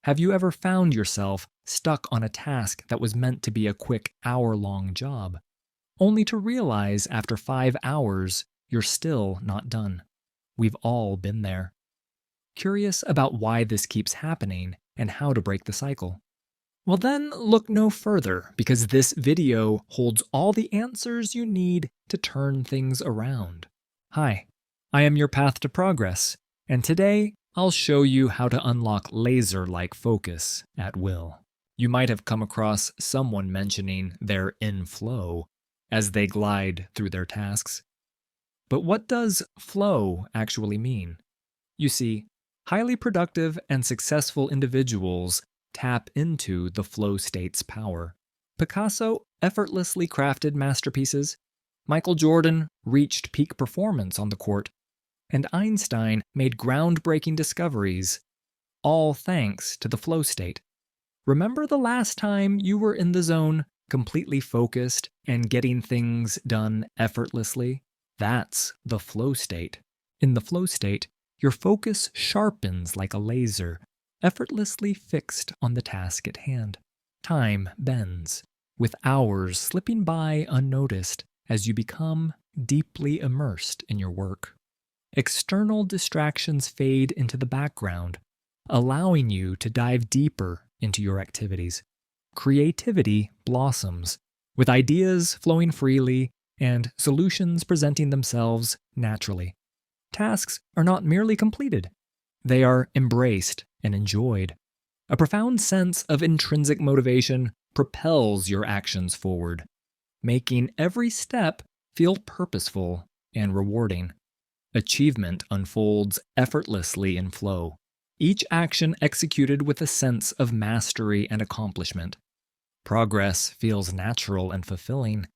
Have you ever found yourself stuck on a task that was meant to be a quick hour-long job, only to realize after 5 hours you're still not done? We've all been there. Curious about why this keeps happening and how to break the cycle? Well then, look no further, because this video holds all the answers you need to turn things around. Hi, I am your path to progress, and today I'll show you how to unlock laser-like focus at will. You might have come across someone mentioning they're in flow as they glide through their tasks. But what does flow actually mean? You see, highly productive and successful individuals tap into the flow state's power. Picasso effortlessly crafted masterpieces. Michael Jordan reached peak performance on the court. And Einstein made groundbreaking discoveries, all thanks to the flow state. Remember the last time you were in the zone, completely focused and getting things done effortlessly? That's the flow state. In the flow state, your focus sharpens like a laser, effortlessly fixed on the task at hand. Time bends, with hours slipping by unnoticed as you become deeply immersed in your work. External distractions fade into the background, allowing you to dive deeper into your activities. Creativity blossoms, with ideas flowing freely and solutions presenting themselves naturally. Tasks are not merely completed, they are embraced and enjoyed. A profound sense of intrinsic motivation propels your actions forward, making every step feel purposeful and rewarding. Achievement unfolds effortlessly in flow, each action executed with a sense of mastery and accomplishment. Progress feels natural and fulfilling,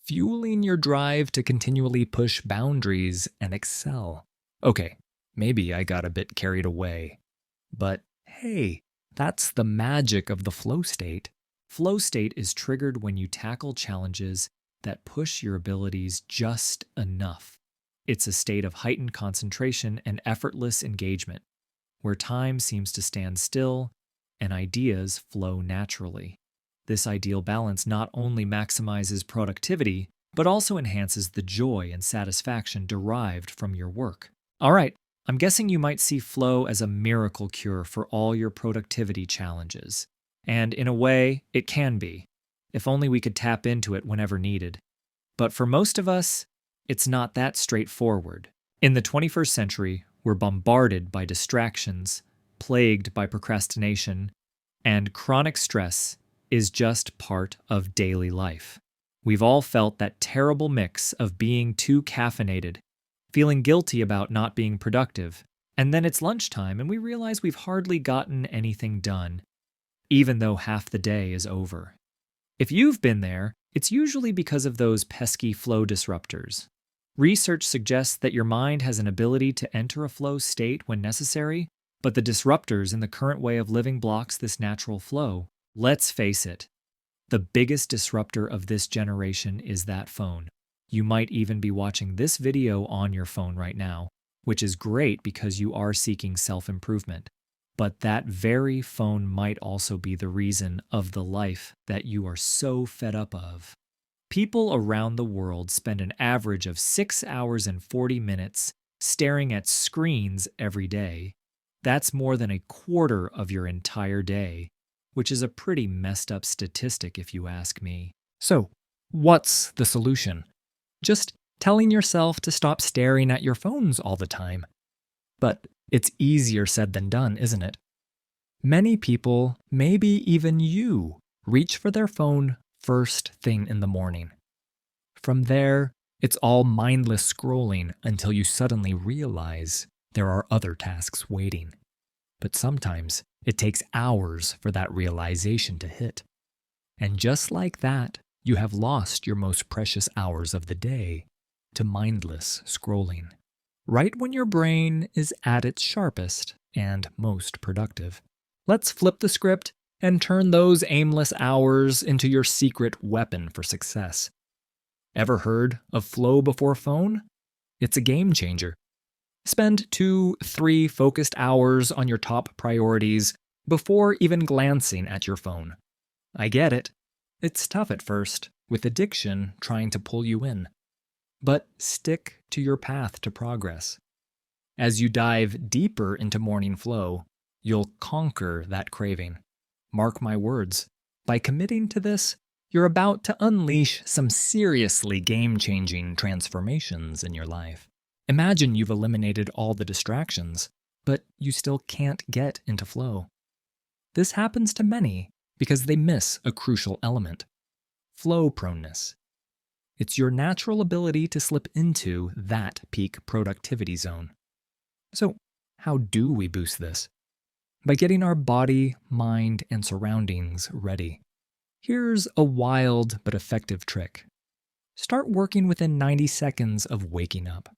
fueling your drive to continually push boundaries and excel. Okay, maybe I got a bit carried away. But hey, that's the magic of the flow state. Flow state is triggered when you tackle challenges that push your abilities just enough. It's a state of heightened concentration and effortless engagement, where time seems to stand still and ideas flow naturally. This ideal balance not only maximizes productivity, but also enhances the joy and satisfaction derived from your work. All right, I'm guessing you might see flow as a miracle cure for all your productivity challenges. And in a way, it can be, if only we could tap into it whenever needed. But for most of us, it's not that straightforward. In the 21st century, we're bombarded by distractions, plagued by procrastination, and chronic stress is just part of daily life. We've all felt that terrible mix of being too caffeinated, feeling guilty about not being productive, and then it's lunchtime and we realize we've hardly gotten anything done, even though half the day is over. If you've been there, it's usually because of those pesky flow disruptors. Research suggests that your mind has an ability to enter a flow state when necessary, but the disruptors in the current way of living blocks this natural flow. Let's face it, the biggest disruptor of this generation is that phone. You might even be watching this video on your phone right now, which is great because you are seeking self-improvement. But that very phone might also be the reason of the life that you are so fed up of. People around the world spend an average of 6 hours and 40 minutes staring at screens every day. That's more than a quarter of your entire day, which is a pretty messed up statistic if you ask me. So, what's the solution? Just telling yourself to stop staring at your phones all the time. But it's easier said than done, isn't it? Many people, maybe even you, reach for their phone first thing in the morning. From there, it's all mindless scrolling until you suddenly realize there are other tasks waiting. But sometimes it takes hours for that realization to hit. And just like that, you have lost your most precious hours of the day to mindless scrolling, right when your brain is at its sharpest and most productive. Let's flip the script and turn those aimless hours into your secret weapon for success. Ever heard of flow before phone? It's a game changer. Spend 2-3 focused hours on your top priorities, before even glancing at your phone. I get it. It's tough at first, with addiction trying to pull you in. But stick to your path to progress. As you dive deeper into morning flow, you'll conquer that craving. Mark my words, by committing to this, you're about to unleash some seriously game-changing transformations in your life. Imagine you've eliminated all the distractions, but you still can't get into flow. This happens to many because they miss a crucial element: flow proneness. It's your natural ability to slip into that peak productivity zone. So, how do we boost this? By getting our body, mind, and surroundings ready. Here's a wild but effective trick. Start working within 90 seconds of waking up.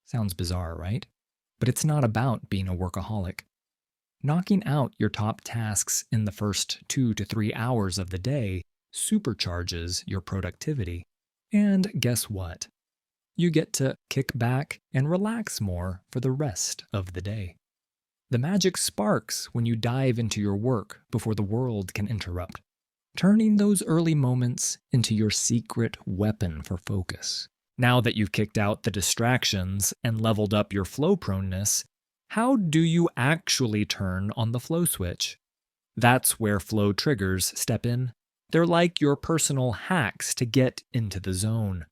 Sounds bizarre, right? But it's not about being a workaholic. Knocking out your top tasks in the first 2 to 3 hours of the day supercharges your productivity. And guess what? You get to kick back and relax more for the rest of the day. The magic sparks when you dive into your work before the world can interrupt, turning those early moments into your secret weapon for focus. Now that you've kicked out the distractions and leveled up your flow proneness, how do you actually turn on the flow switch? That's where flow triggers step in. They're like your personal hacks to get into the zone.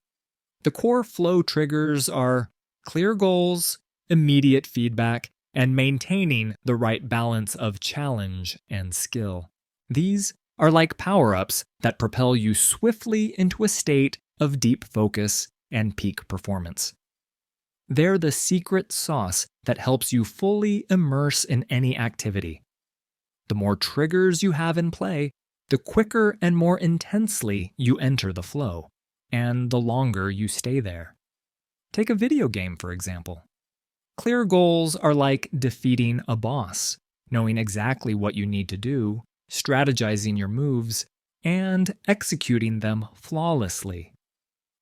The core flow triggers are clear goals, immediate feedback, and maintaining the right balance of challenge and skill. These are like power-ups that propel you swiftly into a state of deep focus and peak performance. They're the secret sauce that helps you fully immerse in any activity. The more triggers you have in play, the quicker and more intensely you enter the flow, and the longer you stay there. Take a video game, for example. Clear goals are like defeating a boss, knowing exactly what you need to do, strategizing your moves, and executing them flawlessly.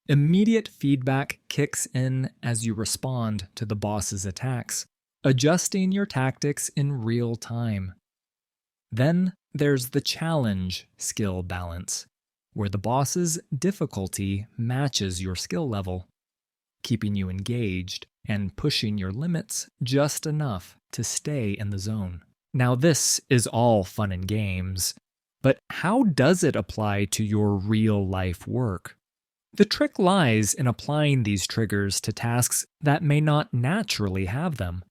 Immediate feedback kicks in as you respond to the boss's attacks, adjusting your tactics in real time. Then there's the challenge skill balance, where the boss's difficulty matches your skill level, keeping you engaged and pushing your limits just enough to stay in the zone. Now, this is all fun and games, but how does it apply to your real-life work? The trick lies in applying these triggers to tasks that may not naturally have them.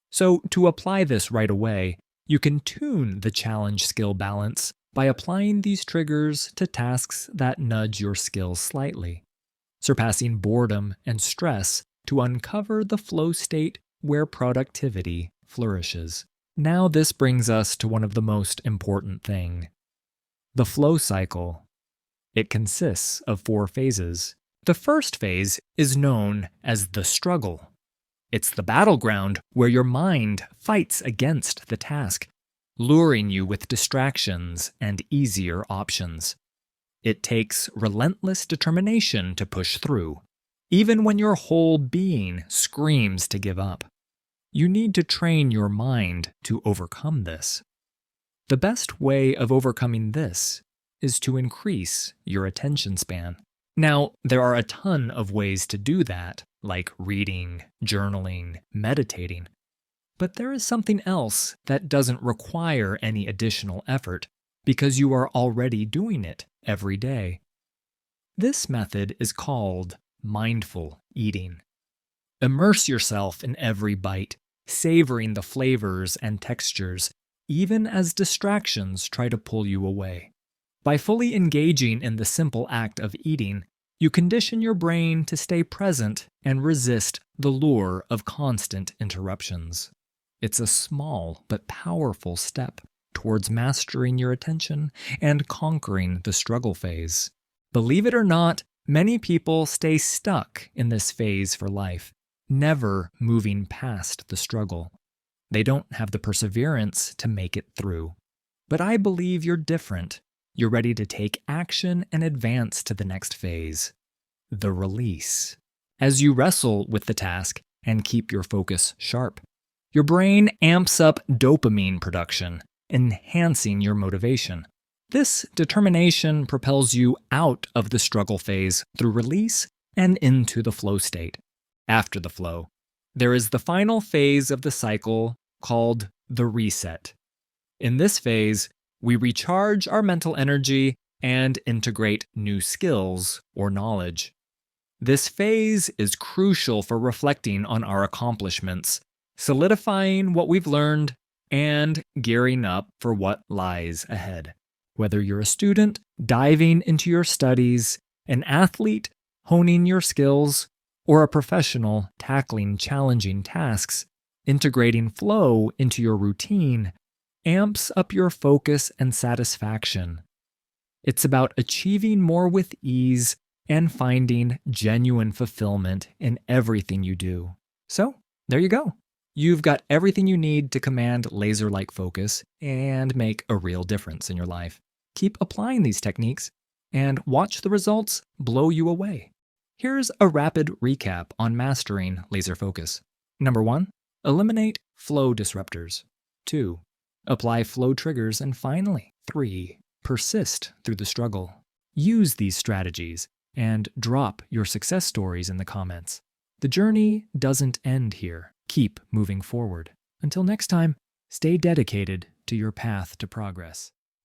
So, to apply this right away, you can tune the challenge skill balance by applying these triggers to tasks that nudge your skills slightly, surpassing boredom and stress to uncover the flow state where productivity flourishes. Now this brings us to one of the most important things: the flow cycle. It consists of 4 phases. The first phase is known as the struggle. It's the battleground where your mind fights against the task, luring you with distractions and easier options. It takes relentless determination to push through, even when your whole being screams to give up. You need to train your mind to overcome this. The best way of overcoming this is to increase your attention span. Now, there are a ton of ways to do that, like reading, journaling, meditating. But there is something else that doesn't require any additional effort because you are already doing it every day. This method is called mindful eating. Immerse yourself in every bite, savoring the flavors and textures, even as distractions try to pull you away. By fully engaging in the simple act of eating, you condition your brain to stay present and resist the lure of constant interruptions. It's a small but powerful step towards mastering your attention and conquering the struggle phase. Believe it or not, many people stay stuck in this phase for life, never moving past the struggle. They don't have the perseverance to make it through. But I believe you're different. You're ready to take action and advance to the next phase, the release. As you wrestle with the task and keep your focus sharp, your brain amps up dopamine production, enhancing your motivation. This determination propels you out of the struggle phase through release and into the flow state. After the flow, there is the final phase of the cycle called the reset. In this phase, we recharge our mental energy and integrate new skills or knowledge. This phase is crucial for reflecting on our accomplishments, solidifying what we've learned, and gearing up for what lies ahead. Whether you're a student diving into your studies, an athlete honing your skills, or a professional tackling challenging tasks, integrating flow into your routine amps up your focus and satisfaction. It's about achieving more with ease and finding genuine fulfillment in everything you do. So, there you go. You've got everything you need to command laser-like focus and make a real difference in your life. Keep applying these techniques and watch the results blow you away. Here's a rapid recap on mastering laser focus. Number 1, eliminate flow disruptors. 2, apply flow triggers. And finally, 3, persist through the struggle. Use these strategies and drop your success stories in the comments. The journey doesn't end here. Keep moving forward. Until next time, stay dedicated to your path to progress.